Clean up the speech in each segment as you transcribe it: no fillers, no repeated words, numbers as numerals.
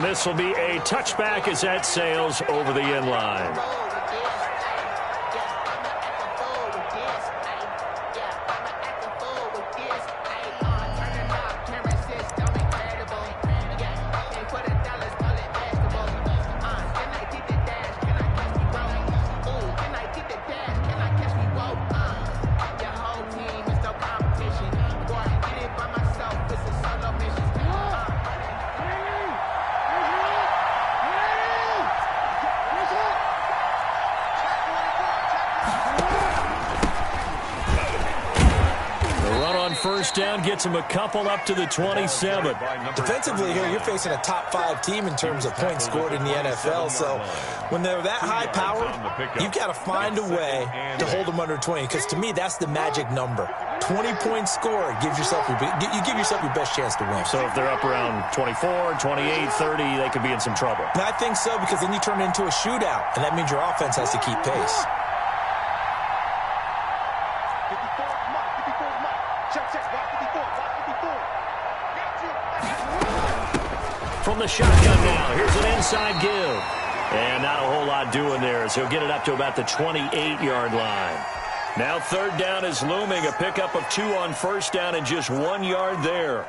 And this will be a touchback as that sails over the end line. First down gets him a couple up to the 27. Defensively here, you're facing a top-5 team in terms of points scored in the NFL. So when they're that high-powered, you've got to find a way to hold them under 20. Because to me, that's the magic number. 20 points scored gives yourself you give yourself your best chance to win. So if they're up around 24, 28, 30, they could be in some trouble. And I think so, because then you turn it into a shootout, and that means your offense has to keep pace. From the shotgun now, here's an inside give. And not a whole lot doing there, so he'll get it up to about the 28-yard line. Now third down is looming, a pickup of 2 on first down and just 1 yard there.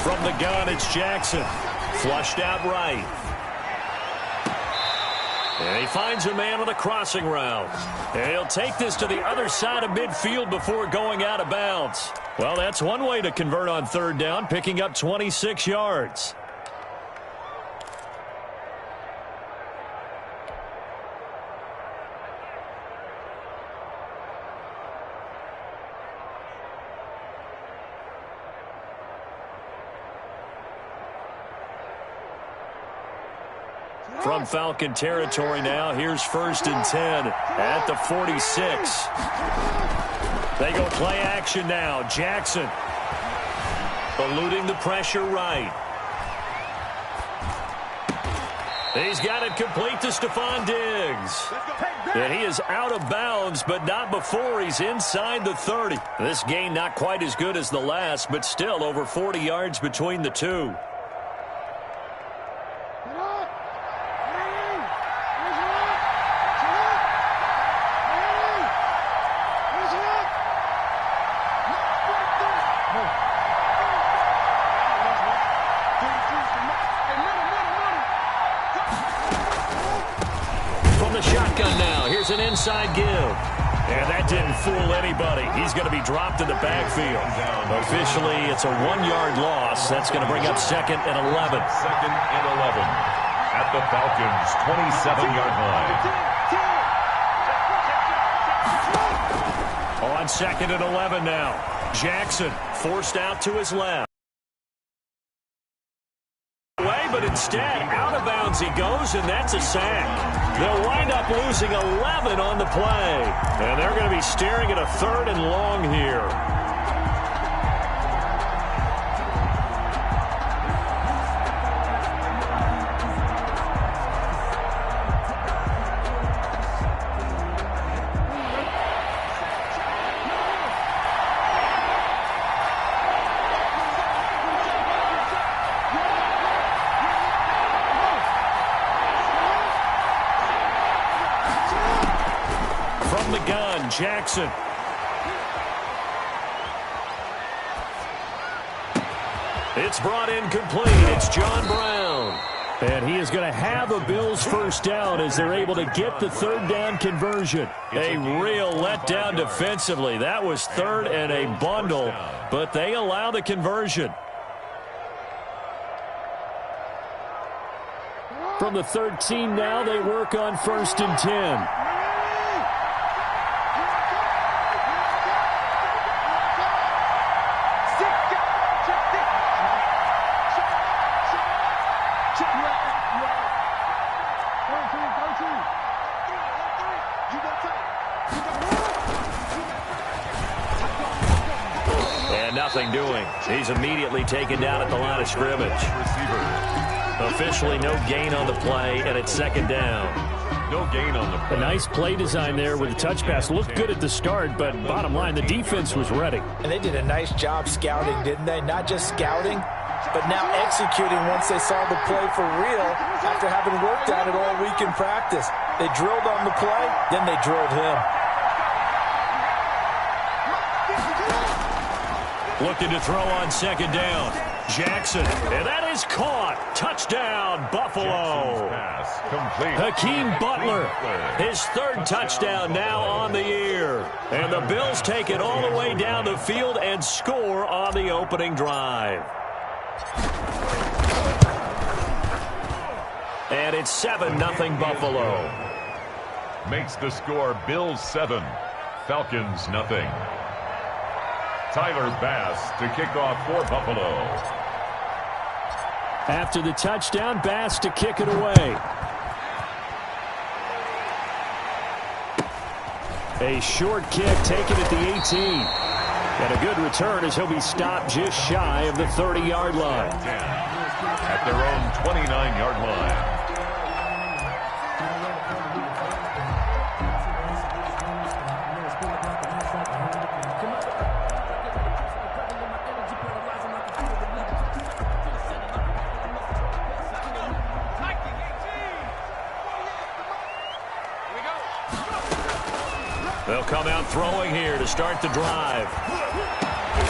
From the gun, it's Jackson. Flushed out right. And he finds a man on a crossing route. And he'll take this to the other side of midfield before going out of bounds. Well, that's one way to convert on third down, picking up 26 yards. From Falcon territory now, here's 1st and 10 at the 46. They go play action now. Jackson eluding the pressure right. He's got it complete to Stephon Diggs. And he is out of bounds, but not before he's inside the 30. This gain not quite as good as the last, but still over 40 yards between the two. An inside give. And that didn't fool anybody. He's going to be dropped in the backfield. Officially, it's a 1-yard loss. That's going to bring up 2nd and 11. 2nd and 11 at the Falcons' 27-yard line. On 2nd and 11 now. Jackson forced out to his left. But instead, out of bounds he goes, and that's a sack. They'll wind up losing 11 on the play. And they're going to be staring at a 3rd and long here. Jackson. It's brought in complete. It's John Brown. And he is going to have a Bills first down as they're able to get the 3rd down conversion. A real letdown defensively. That was 3rd and a bundle, but they allow the conversion. From the 13 now, they work on 1st and 10. nothing doing. He's immediately taken down at the line of scrimmage. Officially no gain on the play, and it's second down. No gain on the play. A nice play design there with the touch pass. Looked good at the start, but bottom line, the defense was ready. And they did a nice job scouting, didn't they? Not just scouting, but now executing once they saw the play for real after having worked on it all week in practice. They drilled on the play, then they drilled him. Looking to throw on second down. Jackson, and that is caught. Touchdown, Buffalo. Pass complete. Hakeem Butler, his third touchdown now on the year. And the Bills take it all the way down the field and score on the opening drive. And it's 7-0 Buffalo. Makes the score Bills 7, Falcons nothing. Tyler Bass to kick off for Buffalo. After the touchdown, Bass to kick it away. A short kick taken at the 18. And a good return as he'll be stopped just shy of the 30-yard line. At their own 29-yard line. They'll come out throwing here to start the drive.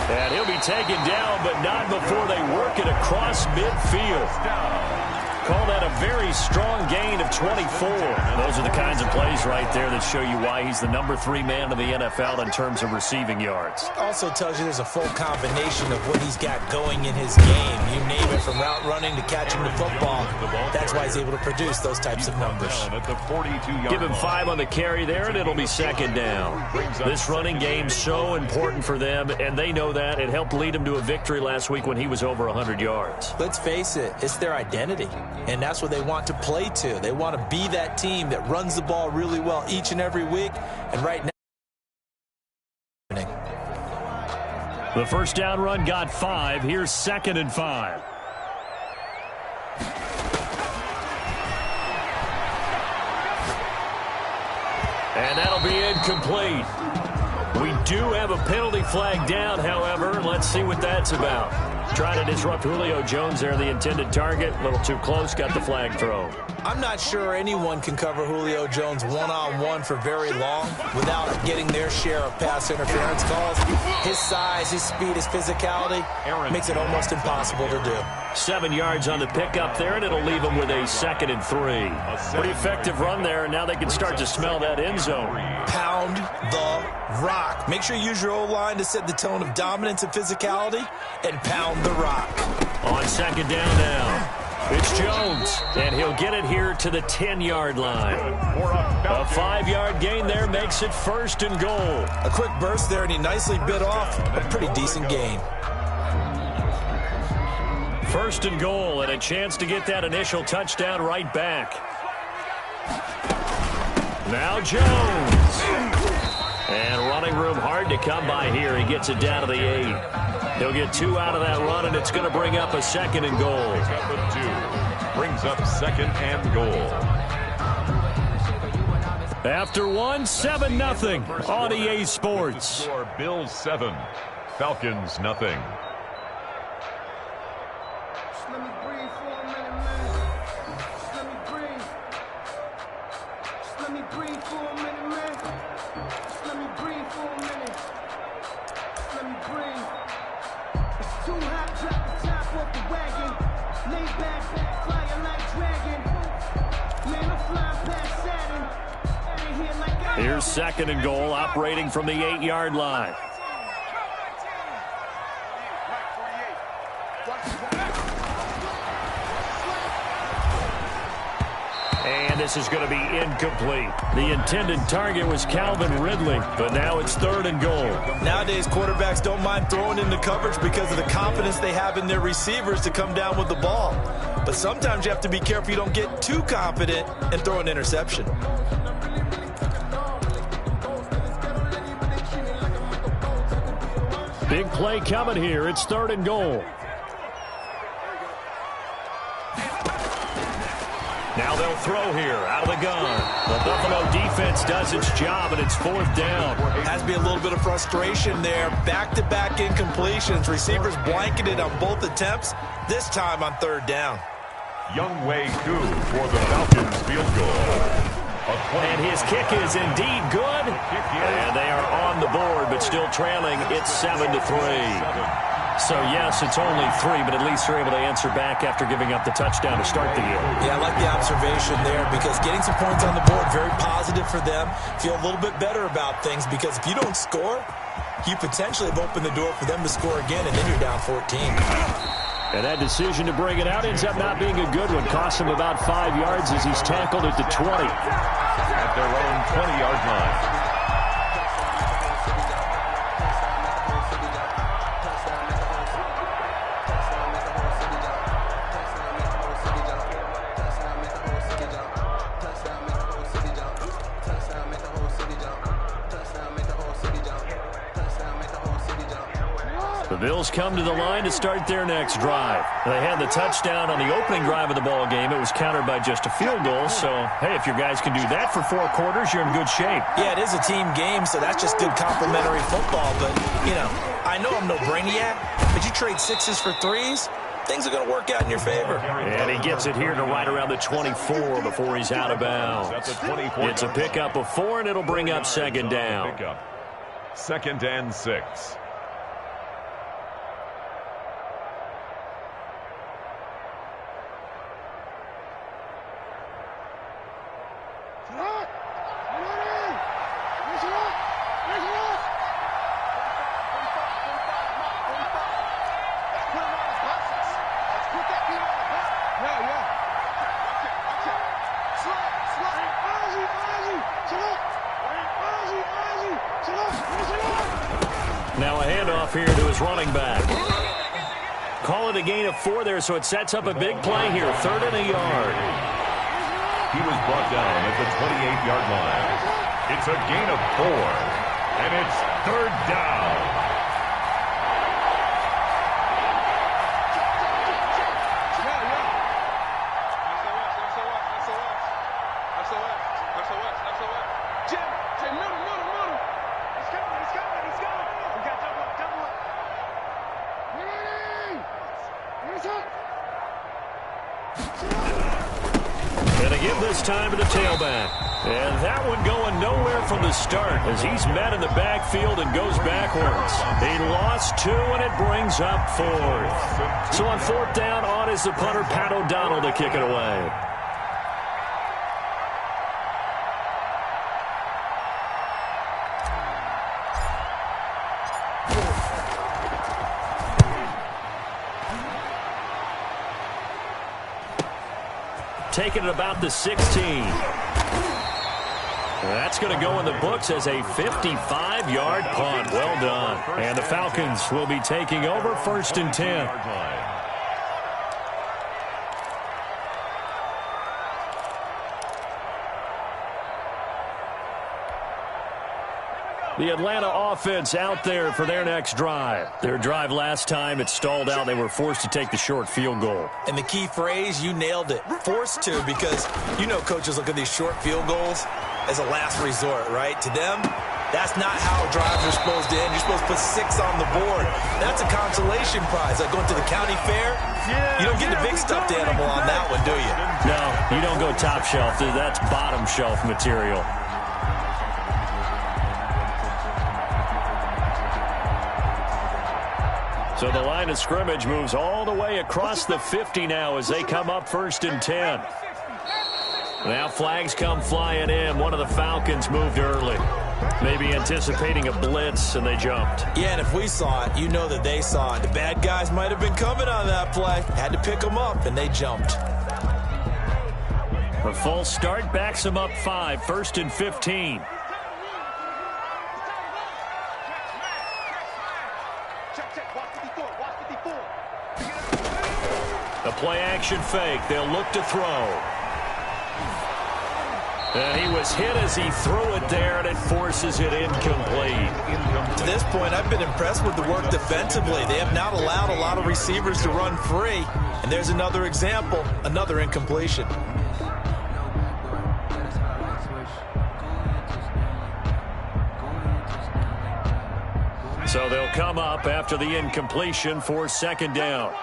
And he'll be taken down, but not before they work it across midfield. Call that a very strong gain of 24. Those are the kinds of plays right there that show you why he's the #3 man in the NFL in terms of receiving yards. Also tells you there's a full combination of what he's got going in his game. You name it, from route running to catching the football. That's why he's able to produce those types of numbers. Give him 5 on the carry there, and it'll be second down. This running game's so important for them, and they know that. It helped lead them to a victory last week when he was over 100 yards. Let's face it, it's their identity. And that's what they want to play to. They want to be that team that runs the ball really well each and every week. And right now, the first down run got 5. Here's 2nd and 5. And that'll be incomplete. We do have a penalty flag down, however. Let's see what that's about. Trying to disrupt Julio Jones there, the intended target. A little too close, got the flag thrown. I'm not sure anyone can cover Julio Jones one-on-one for very long without getting their share of pass interference calls. His size, his speed, his physicality makes it almost impossible to do. 7 yards on the pickup there, and it'll leave them with a 2nd and 3. Pretty effective run there, and now they can start to smell that end zone. Pound the rock. Make sure you use your O-line to set the tone of dominance and physicality, and pound the rock. On second down now, it's Jones, and he'll get it here to the 10-yard line. A 5-yard gain there makes it 1st and goal. A quick burst there, and he nicely bit off a pretty decent gain. 1st and goal, and a chance to get that initial touchdown right back. Now Jones. And running room hard to come by here. He gets it down to the 8. He'll get 2 out of that run, and it's going to bring up a 2nd and goal. Brings up 2nd and goal. After 1, 7-0 on EA Sports. Bills 7, Falcons nothing. Here's 2nd and goal, operating from the 8-yard line. And this is going to be incomplete. The intended target was Calvin Ridley, but now it's 3rd and goal. Nowadays, quarterbacks don't mind throwing into coverage because of the confidence they have in their receivers to come down with the ball. But sometimes you have to be careful you don't get too confident and throw an interception. Big play coming here. It's 3rd and goal. Now they'll throw here out of the gun. The Buffalo defense does its job, and it's 4th down. Has to be a little bit of frustration there. Back-to-back incompletions. Receivers blanketed on both attempts, this time on 3rd down. Younghoe Koo for the Falcons field goal. And his kick is indeed good. And they are on the board, but still trailing. It's 7-3. So, yes, it's only 3, but at least they're able to answer back after giving up the touchdown to start the game. Yeah, I like the observation there because getting some points on the board, very positive for them. Feel a little bit better about things because if you don't score, you potentially have opened the door for them to score again, and then you're down 14. And that decision to bring it out ends up not being a good one. Cost him about 5 yards as he's tackled at the 20. At their own 20-yard line. The Bills come to the line to start their next drive. They had the touchdown on the opening drive of the ball game. It was countered by just a field goal. So, hey, if your guys can do that for 4 quarters, you're in good shape. Yeah, it is a team game, so that's just good complimentary football. But, you know, I know I'm no brainiac, but you trade 6s for 3s, things are going to work out in your favor. And he gets it here to right around the 24 before he's out of bounds. It's a pickup of 4, and it'll bring up 2nd down. 2nd and 6. Now a handoff here to his running back. Call it a gain of 4 there, so it sets up a big play here. 3rd and a yard. He was brought down at the 28-yard line. It's a gain of 4, and it's 3rd down. And they give this time to the tailback. And that one going nowhere from the start as he's met in the backfield and goes backwards. He lost 2, and it brings up 4th. So on 4th down, on is the punter, Pat O'Donnell, to kick it away. Taking it about the 16. That's going to go in the books as a 55-yard punt. Well done. And the Falcons will be taking over 1st and 10. The Atlanta offense out there for their next drive. Their drive last time, it stalled out. They were forced to take the short field goal. And the key phrase, you nailed it. Forced to, because you know coaches look at these short field goals as a last resort, right? To them, that's not how drives are supposed to end. You're supposed to put 6 on the board. That's a consolation prize. Like going to the county fair, you don't get the big stuffed animal on that one, do you? No, you don't go top shelf. That's bottom shelf material. So the line of scrimmage moves all the way across the 50 now as they come up 1st and 10. Now flags come flying in. One of the Falcons moved early. Maybe anticipating a blitz, and they jumped. Yeah, and if we saw it, you know that they saw it. The bad guys might have been coming on that play. Had to pick them up, and they jumped. A false start backs them up 5, 1st and 15. A play-action fake. They'll look to throw. And he was hit as he threw it there, and it forces it incomplete. this point, I've been impressed with the work defensively. They have not allowed a lot of receivers to run free. And there's another example, another incompletion. So they'll come up after the incompletion for second down.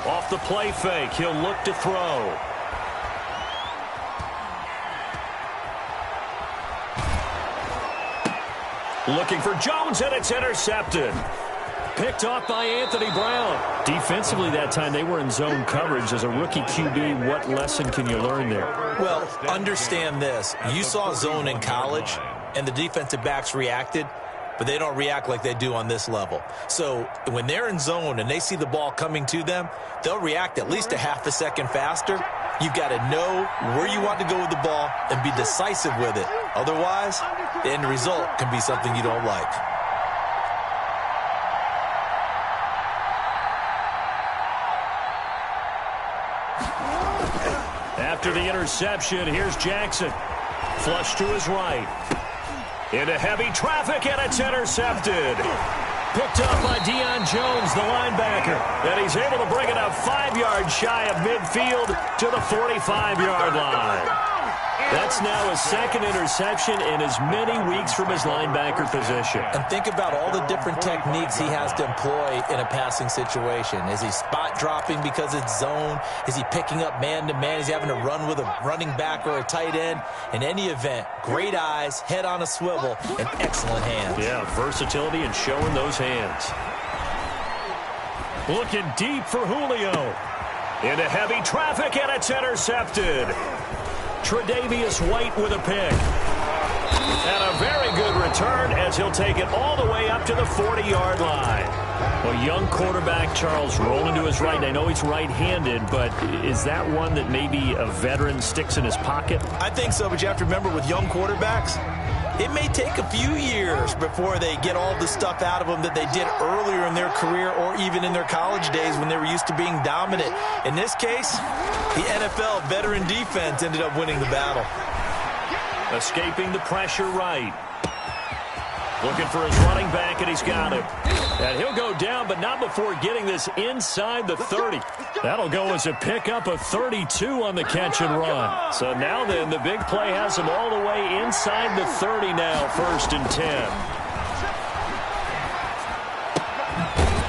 Off the play fake, he'll look to throw. Looking for Jones, and it's intercepted. Picked off by Anthony Brown. Defensively that time, they were in zone coverage. As a rookie QB, what lesson can you learn there? Well, understand this. You saw zone in college, and the defensive backs reacted, but they don't react like they do on this level. So when they're in zone and they see the ball coming to them, they'll react at least a half a second faster. You've got to know where you want to go with the ball and be decisive with it. Otherwise, the end result can be something you don't like. After the interception, here's Jackson. Flush to his right. Into heavy traffic, and it's intercepted. Picked up by Deion Jones, the linebacker. And he's able to bring it up 5 yards shy of midfield to the 45-yard line. That's now his second interception in as many weeks from his linebacker position. And think about all the different techniques he has to employ in a passing situation. Is he spot dropping because it's zone? Is he picking up man-to-man? Is he having to run with a running back or a tight end? In any event, great eyes, head on a swivel, and excellent hands. Yeah, versatility and showing those hands. Looking deep for Julio. Into heavy traffic, and it's intercepted. Tre'Davious White with a pick. And a very good return as he'll take it all the way up to the 40-yard line. A young quarterback, Charles, rolling to his right. I know he's right-handed, but is that one that maybe a veteran sticks in his pocket? I think so, but you have to remember with young quarterbacks, it may take a few years before they get all the stuff out of them that they did earlier in their career or even in their college days when they were used to being dominant. In this case, the NFL veteran defense ended up winning the battle. Escaping the pressure right. Looking for his running back, and he's got him. And he'll go down, but not before getting this inside the 30. That'll go as a pickup of 32 on the catch and run. So now then, the big play has him all the way inside the 30 now, 1st and 10.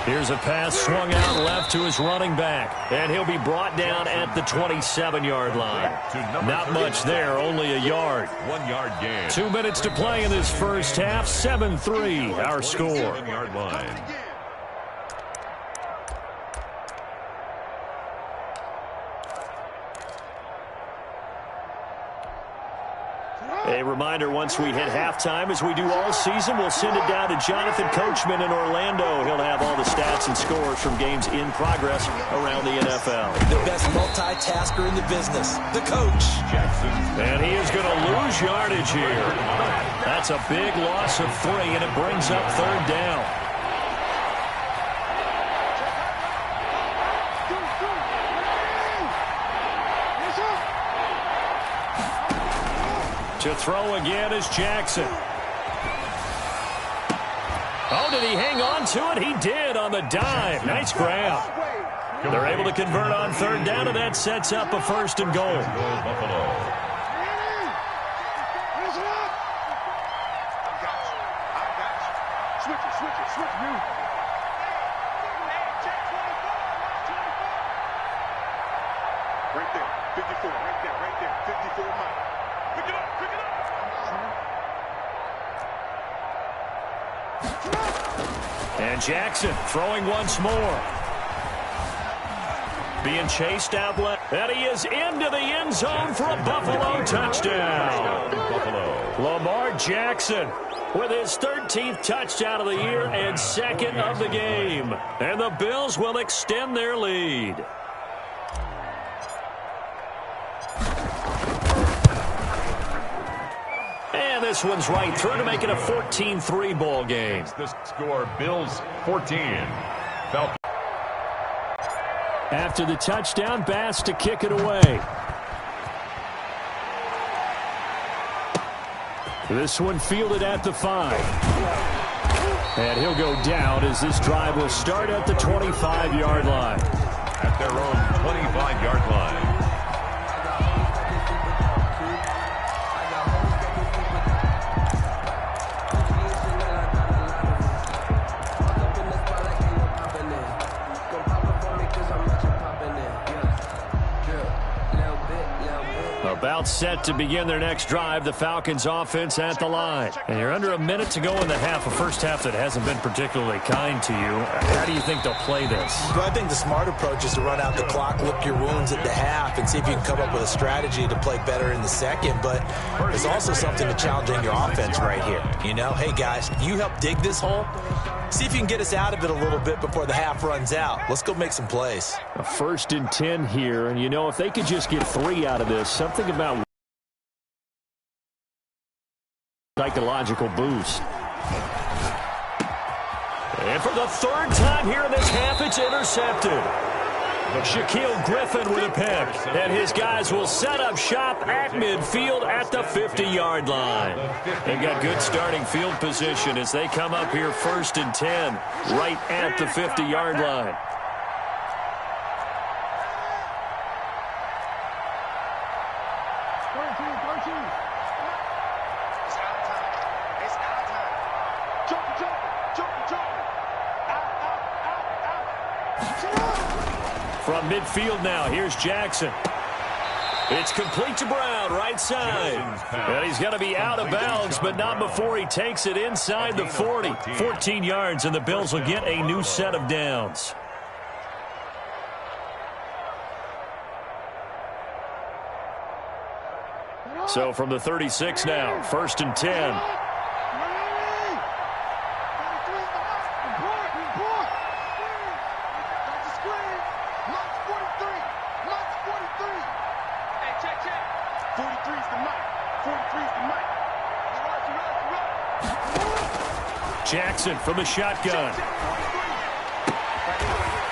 Here's a pass swung out left to his running back. And he'll be brought down at the 27-yard line. Not much there, only a yard. 1 yard gain. 2 minutes to play in this first half. 7-3, our score. 7-yard line. A reminder, once we hit halftime, as we do all season, we'll send it down to Jonathan Coachman in Orlando. He'll have all the stats and scores from games in progress around the NFL. The best multitasker in the business, the coach. And he is going to lose yardage here. That's a big loss of 3, and it brings up 3rd down. To throw again is Jackson. Oh, did he hang on to it? He did on the dive. Nice grab. They're able to convert on 3rd down, and that sets up a 1st and goal. Right there, 54, right there, 54 Mike. Pick it up, pick it up. And Jackson throwing once more. Being chased out left. And he is into the end zone for a Buffalo touchdown. Lamar Jackson with his 13th touchdown of the year and 2nd of the game. And the Bills will extend their lead. And this one's right through to make it a 14-3 ball game. The score, Bills 14. Falcons. After the touchdown, Bass to kick it away. This one fielded at the 5. And he'll go down as this drive will start at the 25-yard line. At their own 25-yard line. About set to begin their next drive, the Falcons offense at the line. And you're under a minute to go in the half, a first half that hasn't been particularly kind to you. How do you think they'll play this? Well, I think the smart approach is to run out the clock, lick your wounds at the half, and see if you can come up with a strategy to play better in the second. But there's also something to challenging your offense right here. You know, hey, guys, you help dig this hole. See if you can get us out of it a little bit before the half runs out. Let's go make some plays. A 1st and 10 here, and you know, if they could just get 3 out of this, something about psychological boost. And for the 3rd time here in this half, it's intercepted. Shaquille Griffin with a pick, and his guys will set up shop at midfield at the 50-yard line. They've got good starting field position as they come up here 1st and 10, right at the 50-yard line. From midfield now, here's Jackson. It's complete to Brown, right side. And he's going to be out of bounds, but not before he takes it inside the 40. 14 yards, and the Bills will get a new set of downs. So from the 36 now, 1st and 10. Jackson from the shotgun.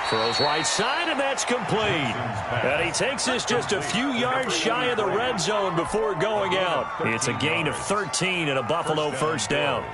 Throws right side, and that's complete. And he takes this just a few yards shy of the red zone before going out. It's a gain of 13 and a Buffalo 1st down.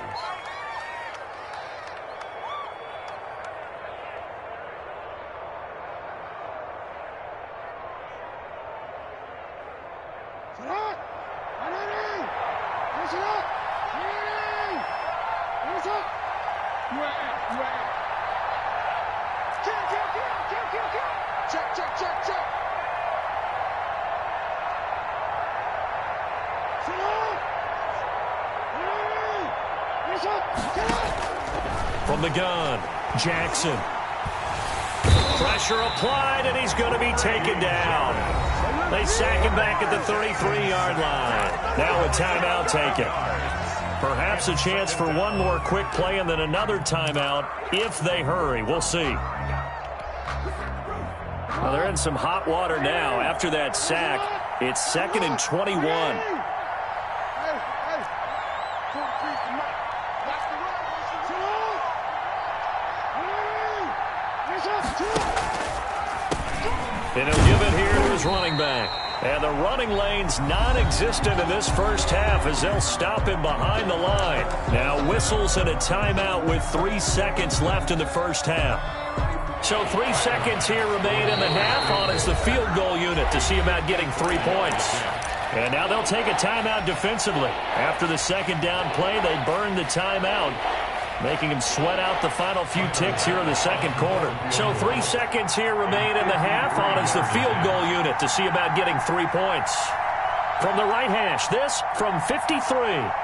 From the gun, Jackson. Pressure applied, and he's going to be taken down. They sack him back at the 33-yard line. Now a timeout taken. Perhaps a chance for one more quick play and then another timeout if they hurry. We'll see. Well, they're in some hot water now. After that sack, it's 2nd and 21. And he'll give it here to his running back. And the running lane's non-existent in this first half as they'll stop him behind the line. Now whistles and a timeout with 3 seconds left in the first half. So 3 seconds here remain in the half on as the field goal unit to see about getting 3 points. And now they'll take a timeout defensively. After the 2nd down play, they burn the timeout, making him sweat out the final few ticks here in the 2nd quarter. So 3 seconds here remain in the half on as the field goal unit to see about getting 3 points. From the right hash, this from 53.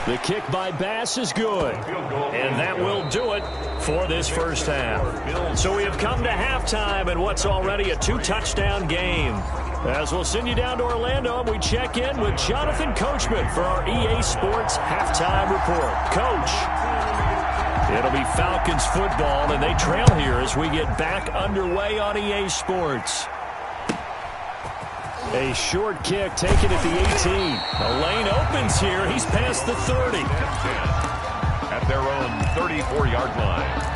The kick by Bass is good, and that will do it for this first half. So we have come to halftime in what's already a 2-touchdown game. As we'll send you down to Orlando, we check in with Jonathan Coachman for our EA Sports Halftime Report. Coach, it'll be Falcons football, and they trail here as we get back underway on EA Sports. A short kick taken at the 18. The lane opens here. He's past the 30. At their own 34-yard line.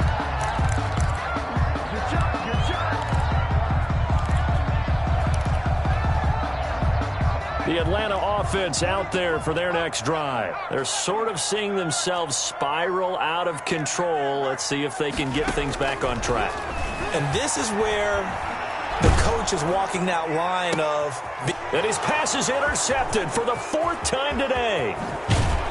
The Atlanta offense out there for their next drive. They're sort of seeing themselves spiral out of control. Let's see if they can get things back on track. And this is where the coach is walking that line of... And his pass is intercepted for the 4th time today.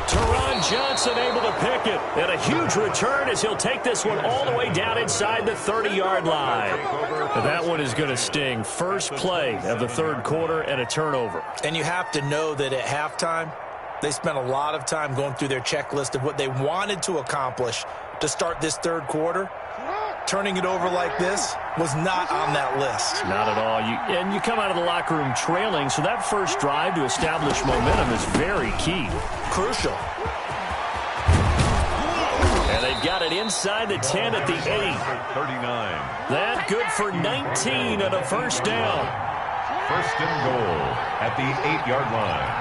Teron Johnson able to pick it. And a huge return as he'll take this one all the way down inside the 30-yard line. And that one is going to sting. First play of the 3rd quarter and a turnover. And you have to know that at halftime, they spent a lot of time going through their checklist of what they wanted to accomplish to start this 3rd quarter. Turning it over like this was not on that list. Not at all. And you come out of the locker room trailing, so that first drive to establish momentum is very key. Crucial. And they've got it inside the 10 at the 8. 39. That good for 19 and a first down. First and goal at the 8-yard line.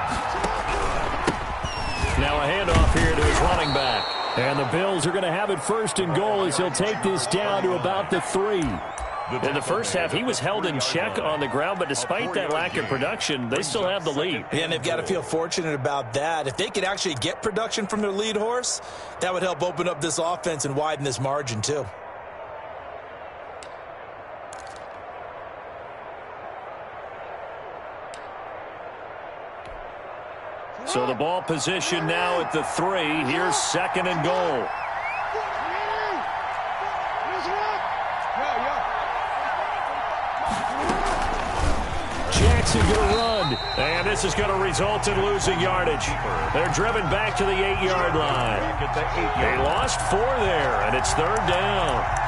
Now a handoff here to his running back. And the Bills are going to have it first and goal as he'll take this down to about the 3. In the first half, he was held in check on the ground, but despite that lack of production, they still have the lead. Yeah, and they've got to feel fortunate about that. If they could actually get production from their lead horse, that would help open up this offense and widen this margin too. So the ball position now at the 3. Here's 2nd and goal. Jackson going to run. And this is going to result in losing yardage. They're driven back to the 8-yard line. They lost 4 there, and it's 3rd down.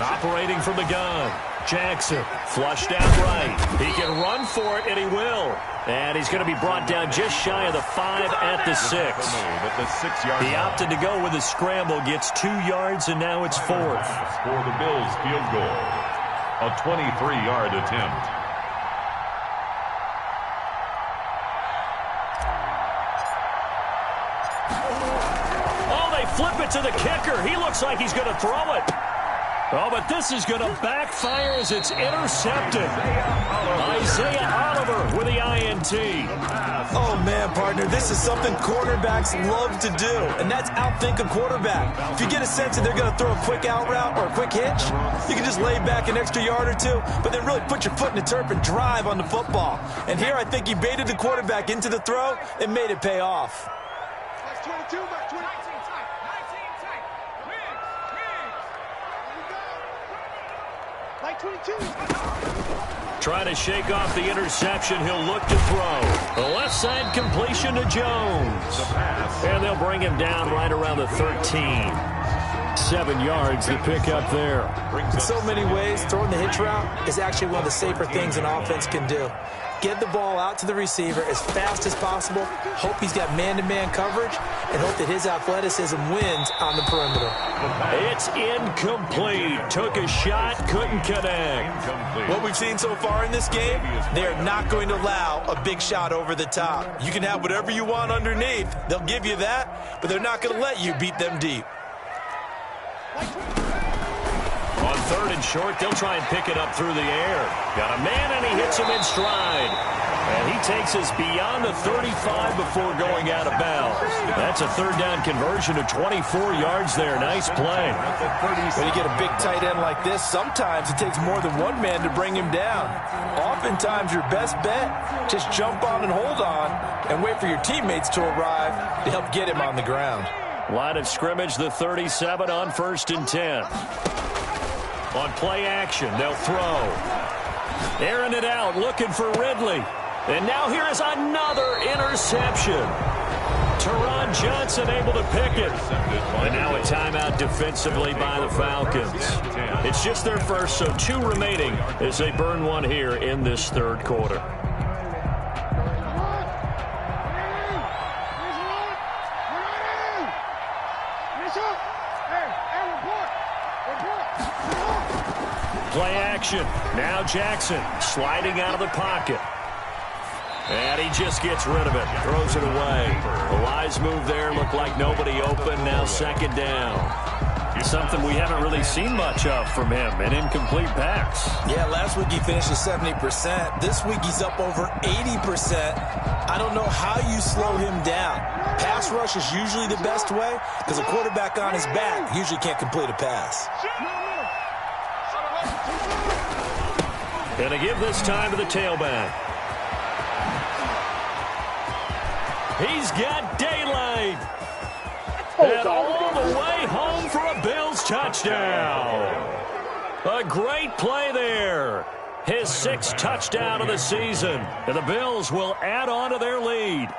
Operating from the gun. Jackson flushed out right. He can run for it, and he will. And he's going to be brought down just shy of the 5 at the 6. He opted to go with a scramble, gets 2 yards, and now it's 4th. For the Bills field goal. A 23-yard attempt. Oh, they flip it to the kicker. He looks like he's going to throw it. Oh, but this is going to backfire as it's intercepted. Isaiah Oliver with the INT. Oh, man, partner, this is something quarterbacks love to do, and that's outthink a quarterback. If you get a sense that they're going to throw a quick out route or a quick hitch, you can just lay back an extra yard or 2, but then really put your foot in the turf and drive on the football. And here I think he baited the quarterback into the throw and made it pay off. That's 22, back 20. Like 22. Trying to shake off the interception. He'll look to throw. The left side completion to Jones. And they'll bring him down right around the 13. 7 yards to pick up there. In so many ways, throwing the hitch route is actually one of the safer things an offense can do. Get the ball out to the receiver as fast as possible, hope he's got man-to-man coverage, and hope that his athleticism wins on the perimeter. It's incomplete. Took a shot, couldn't connect. What we've seen so far in this game, they are not going to allow a big shot over the top. You can have whatever you want underneath. They'll give you that, but they're not going to let you beat them deep. On 3rd and short, they'll try and pick it up through the air. Got a man, and he hits him in stride. And he takes us beyond the 35 before going out of bounds. That's a 3rd down conversion of 24 yards there. Nice play. When you get a big tight end like this, sometimes it takes more than one man to bring him down. Oftentimes, your best bet, just jump on and hold on and wait for your teammates to arrive to help get him on the ground. Line of scrimmage, the 37 on 1st and 10. On play action, they'll throw. Airing it out, looking for Ridley. And now here is another interception. Teron Johnson able to pick it. And now a timeout defensively by the Falcons. It's just their first, so 2 remaining as they burn one here in this third quarter. Play action. Now Jackson sliding out of the pocket. And he just gets rid of it. Throws it away. A wise move there. Looked like nobody open. Now second down. Something we haven't really seen much of from him. An incomplete pass. Yeah, last week he finished at 70%. This week he's up over 80%. I don't know how you slow him down. Pass rush is usually the best way because a quarterback on his back usually can't complete a pass. And to give this time to the tailback. He's got daylight. And all the way home for a Bills touchdown. A great play there. His 6th touchdown of the season. And the Bills will add on to their lead.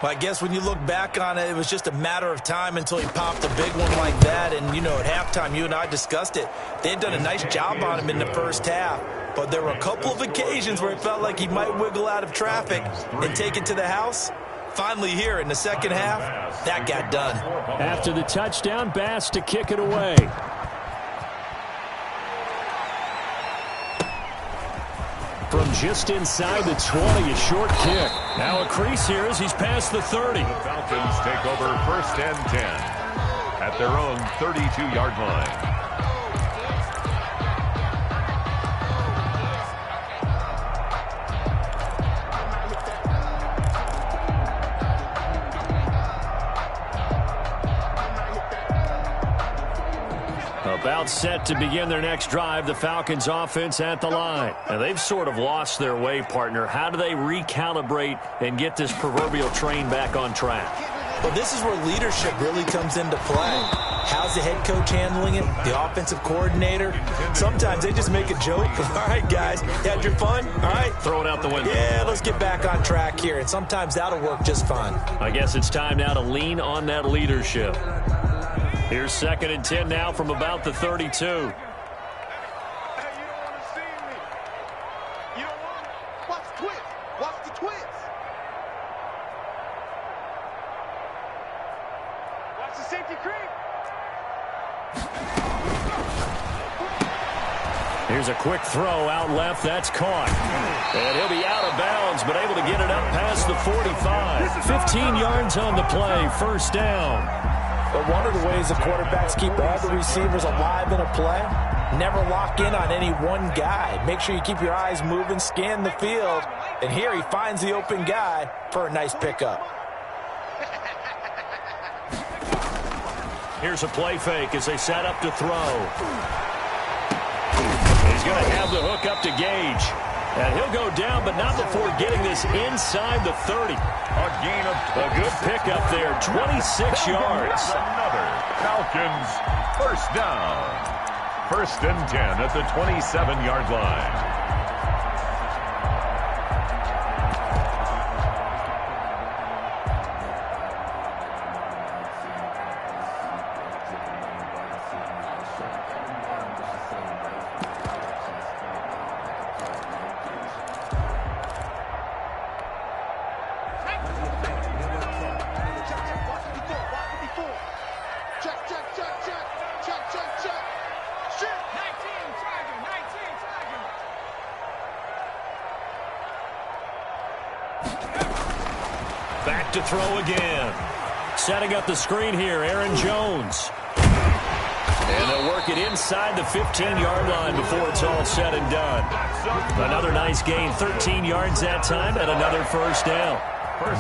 Well, I guess when you look back on it, it was just a matter of time until he popped a big one like that. And, you know, at halftime, you and I discussed it. They had done a nice job on him in the first half. But there were a couple of occasions where it felt like he might wiggle out of traffic and take it to the house. Finally here in the second half, that got done. After the touchdown, Bass to kick it away. From just inside the 20, a short kick. Now a crease here as he's past the 30. The Falcons take over 1st and 10 at their own 32-yard line. About set to begin their next drive, the Falcons offense at the line. And they've sort of lost their way, partner. How do they recalibrate and get this proverbial train back on track? Well, this is where leadership really comes into play. How's the head coach handling it? The offensive coordinator? Sometimes they just make a joke. All right, guys, you had your fun? All right. Throw it out the window. Yeah, let's get back on track here. And sometimes that'll work just fine. I guess it's time now to lean on that leadership. Here's 2nd and 10 now from about the 32. Hey, you don't want to see me. You don't want to. Watch the twist. Watch the twist. Watch the safety creep. Here's a quick throw out left. That's caught. And he'll be out of bounds, but able to get it up past the 45. 15 yards on the play. First down. But one of the ways the quarterbacks keep all the receivers alive in a play, never lock in on any one guy. Make sure you keep your eyes moving, scan the field, and here he finds the open guy for a nice pickup. Here's a play fake as they set up to throw. He's going to have the hook up to Gage. And he'll go down, but not before getting this inside the 30. A gain of a good pickup there, 26 yards. Another Falcons first down. 1st and 10 at the 27-yard line. Back to throw again. Setting up the screen here, Aaron Jones. And they'll work it inside the 15-yard line before it's all said and done. Another nice gain, 13 yards that time, and another first down.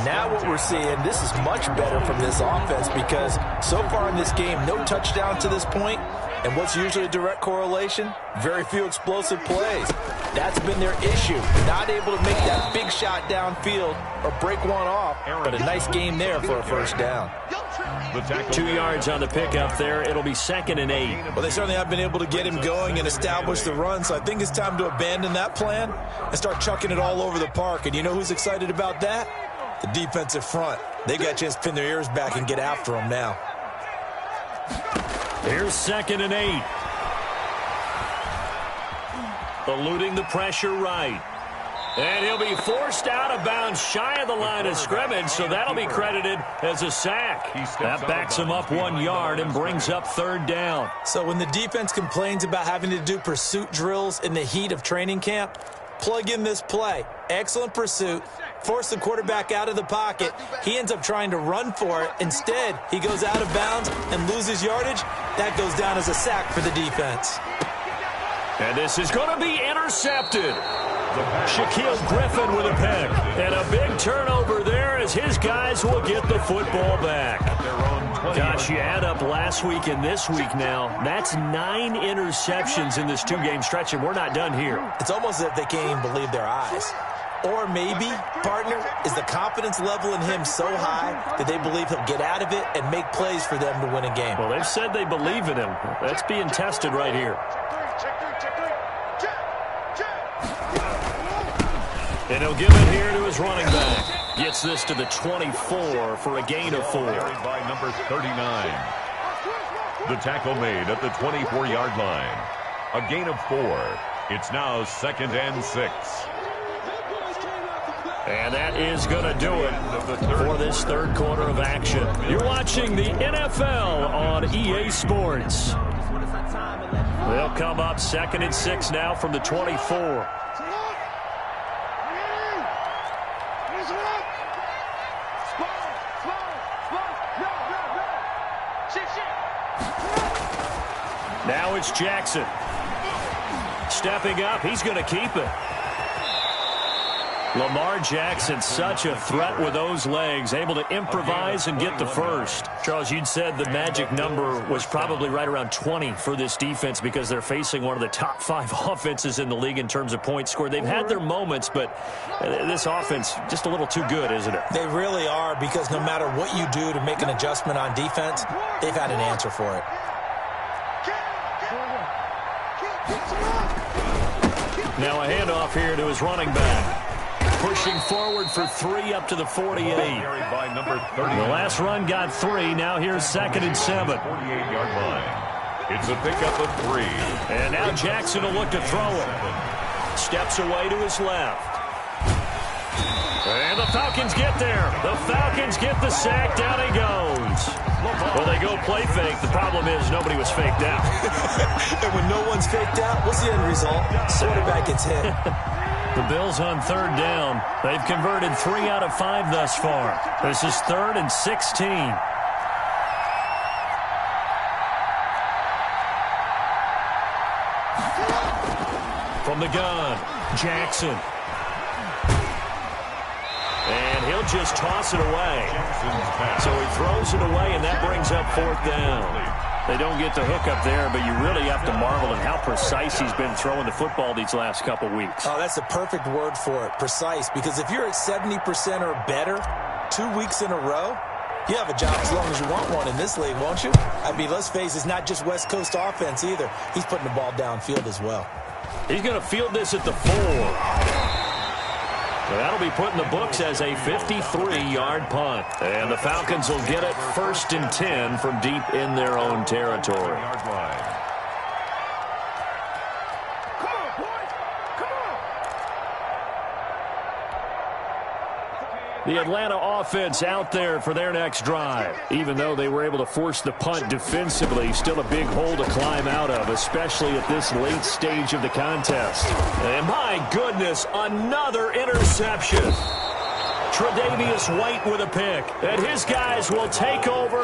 Now what we're seeing, this is much better from this offense because so far in this game, no touchdown to this point. And what's usually a direct correlation? Very few explosive plays. That's been their issue. Not able to make that big shot downfield or break one off, but a nice game there for a first down. 2 yards on the pickup there. It'll be 2nd and 8. Well, they certainly have been able to get him going and establish the run, so I think it's time to abandon that plan and start chucking it all over the park. And you know who's excited about that? The defensive front, they got a chance to pin their ears back and get after him now. Here's 2nd and 8. Eluding the pressure right. And he'll be forced out of bounds shy of the line of scrimmage, so that'll be credited as a sack. That backs him up 1 yard and brings up 3rd down. So when the defense complains about having to do pursuit drills in the heat of training camp, plug in this play. Excellent pursuit. Force the quarterback out of the pocket. He ends up trying to run for it. Instead, he goes out of bounds and loses yardage. That goes down as a sack for the defense. And this is going to be intercepted. Shaquille Griffin with a pick. And a big turnover there as his guys will get the football back. Gosh, you add up last week and this week now. That's 9 interceptions in this 2-game stretch, and we're not done here. It's almost as if they can't even believe their eyes. Or maybe, partner, is the confidence level in him so high that they believe he'll get out of it and make plays for them to win a game. Well, they've said they believe in him. That's being tested right here. And he'll give it here to his running back. Gets this to the 24 for a gain of 4. By number 39. The tackle made at the 24-yard line. A gain of 4. It's now 2nd and 6. And that is going to do it for this 3rd quarter of action. You're watching the NFL on EA Sports. They'll come up 2nd and 6 now from the 24. Now it's Jackson. Stepping up, he's going to keep it. Lamar Jackson, such a threat with those legs, able to improvise and get the first. Charles, you'd said the magic number was probably right around 20 for this defense because they're facing one of the top 5 offenses in the league in terms of points scored. They've had their moments, but this offense just a little too good, isn't it? They really are, because no matter what you do to make an adjustment on defense, they've had an answer for it. Now a handoff here to his running back. Pushing forward for 3 up to the 48. By number 30. The last run got 3. Now here's 2nd and 7. 48-yard line. It's a pickup of 3. And now Jackson will look to throw it. Steps away to his left. And the Falcons get there. The Falcons get the sack. Down he goes. Well, they go play fake. The problem is nobody was faked out. And when no one's faked out, what's the end result? Quarterback gets hit. The Bills on 3rd down. They've converted 3 out of 5 thus far. This is 3rd and 16. From the gun, Jackson. And he'll just toss it away. So he throws it away, and that brings up 4th down. They don't get the hook up there, but you really have to marvel at how precise he's been throwing the football these last couple weeks. Oh, that's the perfect word for it, precise. Because if you're at 70% or better 2 weeks in a row, you have a job as long as you want one in this league, won't you? I mean, let's face it, it's not just West Coast offense either. He's putting the ball downfield as well. He's going to field this at the 4. So that'll be put in the books as a 53-yard punt. And the Falcons will get it 1st and 10 from deep in their own territory. The Atlanta offense out there for their next drive. Even though they were able to force the punt defensively, still a big hole to climb out of, especially at this late stage of the contest. And my goodness, another interception. Tre'Davious White with a pick. And his guys will take over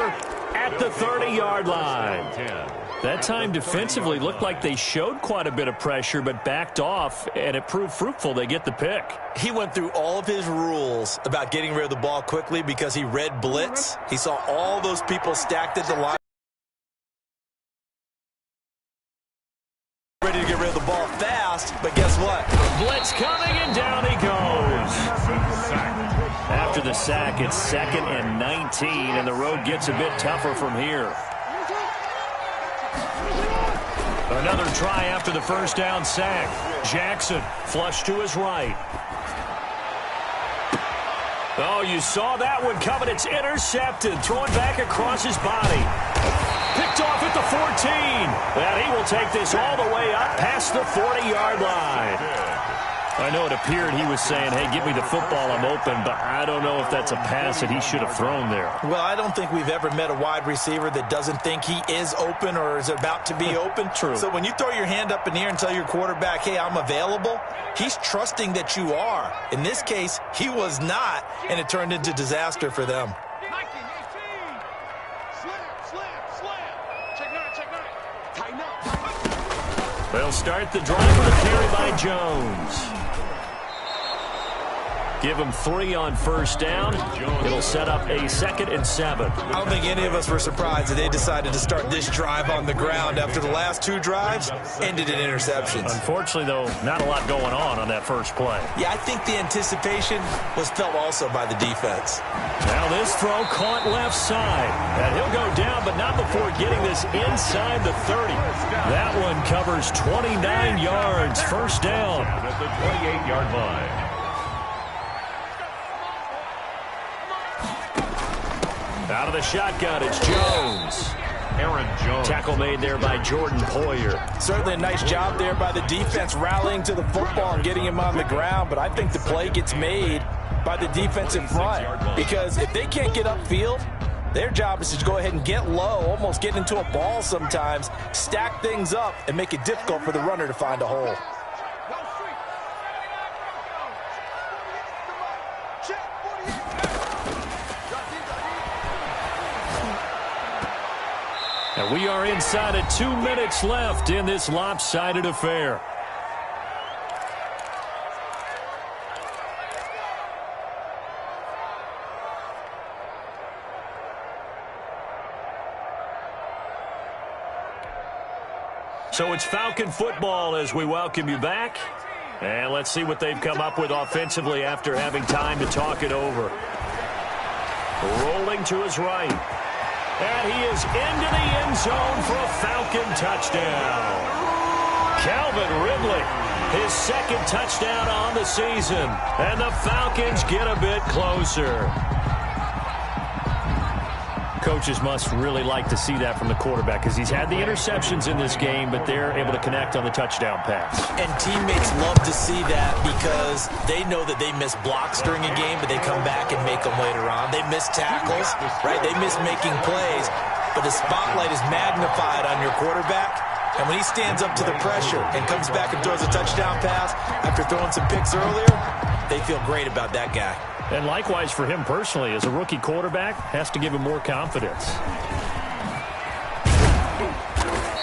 at the 30-yard line. That time defensively looked like they showed quite a bit of pressure but backed off, and it proved fruitful. They get the pick. He went through all of his rules about getting rid of the ball quickly because he read blitz. He saw all those people stacked at the line. Ready to get rid of the ball fast, but guess what? Blitz coming, and down he goes. After the sack, it's 2nd and 19, and the road gets a bit tougher from here. Another try after the 1st down sack. Jackson flush to his right. Oh, you saw that one coming. It's intercepted. Throwing back across his body. Picked off at the 14. And he will take this all the way up past the 40-yard line. I know it appeared he was saying, hey, give me the football, I'm open, but I don't know if that's a pass that he should have thrown there. Well, I don't think we've ever met a wide receiver that doesn't think he is open or is about to be open. True. So when you throw your hand up in the air and tell your quarterback, hey, I'm available, he's trusting that you are. In this case, he was not, and it turned into disaster for them. They'll start the drive with a carry by Jones. Give him 3 on first down. It'll set up a 2nd and 7. I don't think any of us were surprised that they decided to start this drive on the ground after the last 2 drives ended in interceptions. Unfortunately, though, not a lot going on that first play. Yeah, I think the anticipation was felt also by the defense. Now this throw caught left side. And he'll go down, but not before getting this inside the 30. That one covers 29 yards. First down. At the 28-yard line. Out of the shotgun, it's Jones. Aaron Jones. Tackle made there by Jordan Poyer. Certainly a nice job there by the defense rallying to the football and getting him on the ground, but I think the play gets made by the defensive front because if they can't get upfield, their job is to go ahead and get low, almost get into a ball sometimes, stack things up, and make it difficult for the runner to find a hole. And we are inside of 2 minutes left in this lopsided affair. So it's Falcon football as we welcome you back. And let's see what they've come up with offensively after having time to talk it over. Rolling to his right. And he is into the end zone for a Falcon touchdown. Calvin Ridley, his 2nd touchdown on the season. And the Falcons get a bit closer. Coaches must really like to see that from the quarterback because he's had the interceptions in this game, but they're able to connect on the touchdown pass. And teammates love to see that because they know that they miss blocks during a game, but they come back and make them later on. They miss tackles, right? They miss making plays, but the spotlight is magnified on your quarterback. And when he stands up to the pressure and comes back and throws a touchdown pass after throwing some picks earlier, they feel great about that guy. And likewise for him personally, as a rookie quarterback, has to give him more confidence.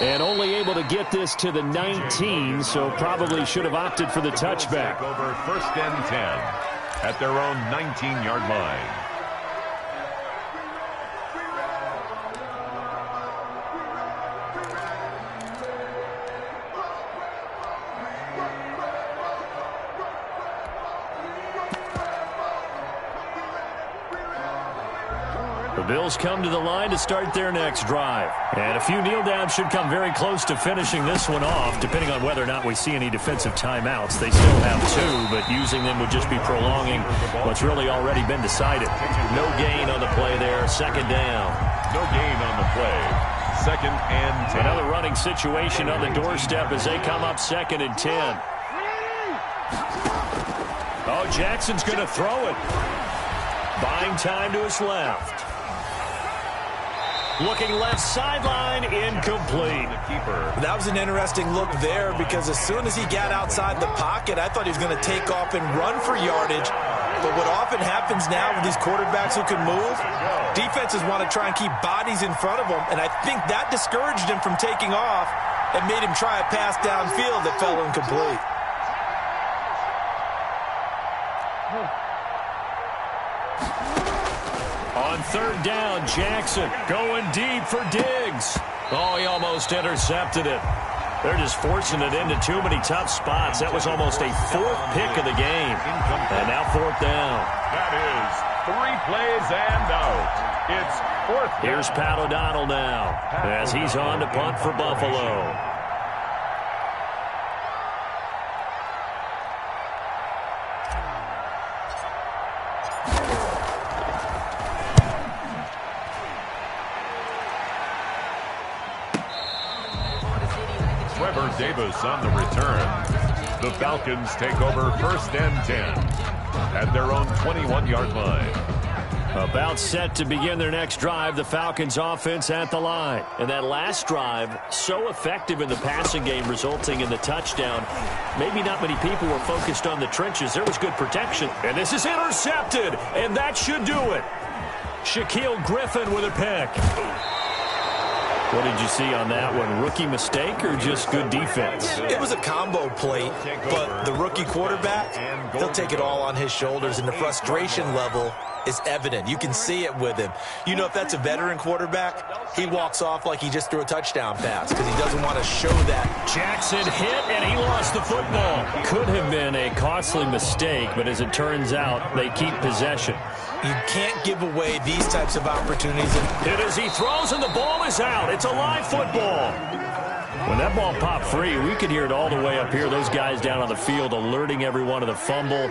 And only able to get this to the 19, so probably should have opted for the touchback. Over 1st and 10 at their own 19-yard line. The Bills come to the line to start their next drive. And a few kneel downs should come very close to finishing this one off, depending on whether or not we see any defensive timeouts. They still have 2, but using them would just be prolonging what's really already been decided. No gain on the play there. 2nd down. No gain on the play. 2nd and 10. Another running situation on the doorstep as they come up 2nd and 10. Oh, Jackson's going to throw it. Buying time to his left. Looking left sideline, incomplete. That was an interesting look there because as soon as he got outside the pocket, I thought he was going to take off and run for yardage. But what often happens now with these quarterbacks who can move, defenses want to try and keep bodies in front of them, and I think that discouraged him from taking off and made him try a pass downfield that fell incomplete. On 3rd down, Jackson going deep for Diggs. Oh, he almost intercepted it. They're just forcing it into too many tough spots. That was almost a 4th pick of the game. And now 4th down. That is 3 plays and out. It's 4th down. Here's Pat O'Donnell now as he's on to punt for Buffalo. Davis on the return. The Falcons take over 1st and 10 at their own 21-yard line. About set to begin their next drive, the Falcons offense at the line. And that last drive, so effective in the passing game, resulting in the touchdown. Maybe not many people were focused on the trenches. There was good protection. And this is intercepted, and that should do it. Shaquille Griffin with a pick. What did you see on that one? Rookie mistake or just good defense? It was a combo plate, but the rookie quarterback, he'll take it all on his shoulders, and the frustration level is evident. You can see it with him. You know, if that's a veteran quarterback, he walks off like he just threw a touchdown pass because he doesn't want to show that. Jackson hit, and he lost the football. Could have been a costly mistake, but as it turns out, they keep possession. You can't give away these types of opportunities. Hit as he throws, and the ball is out. It's a live football. When that ball popped free, we could hear it all the way up here. Those guys down on the field alerting everyone of the fumble.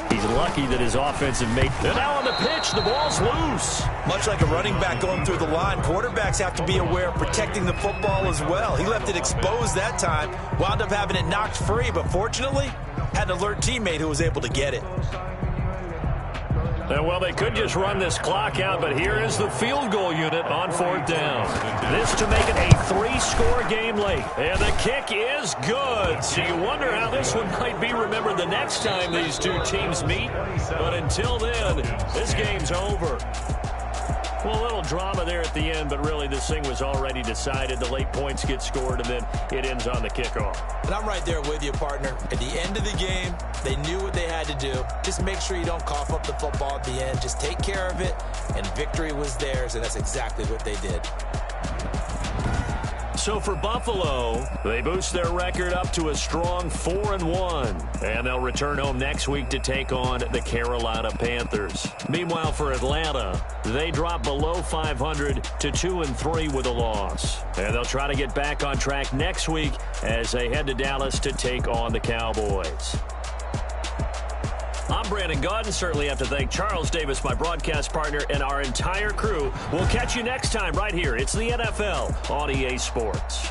He's lucky that his offensive mate. And now on the pitch, the ball's loose. Much like a running back going through the line, quarterbacks have to be aware of protecting the football as well. He left it exposed that time, wound up having it knocked free, but fortunately, had an alert teammate who was able to get it. Well, they could just run this clock out, but here is the field goal unit on 4th down. This to make it a 3-score game late. And the kick is good. So you wonder how this one might be remembered the next time these two teams meet. But until then, this game's over. Well, a little drama there at the end, but really this thing was already decided. The late points get scored, and then it ends on the kickoff. And I'm right there with you, partner. At the end of the game, they knew what they had to do. Just make sure you don't cough up the football at the end. Just take care of it, and victory was theirs, and that's exactly what they did. So for Buffalo, they boost their record up to a strong 4-1. And they'll return home next week to take on the Carolina Panthers. Meanwhile, for Atlanta, they drop below 500 to 2-3 with a loss. And they'll try to get back on track next week as they head to Dallas to take on the Cowboys. I'm Brandon Gaudin. Certainly have to thank Charles Davis, my broadcast partner, and our entire crew. We'll catch you next time right here. It's the NFL on EA Sports.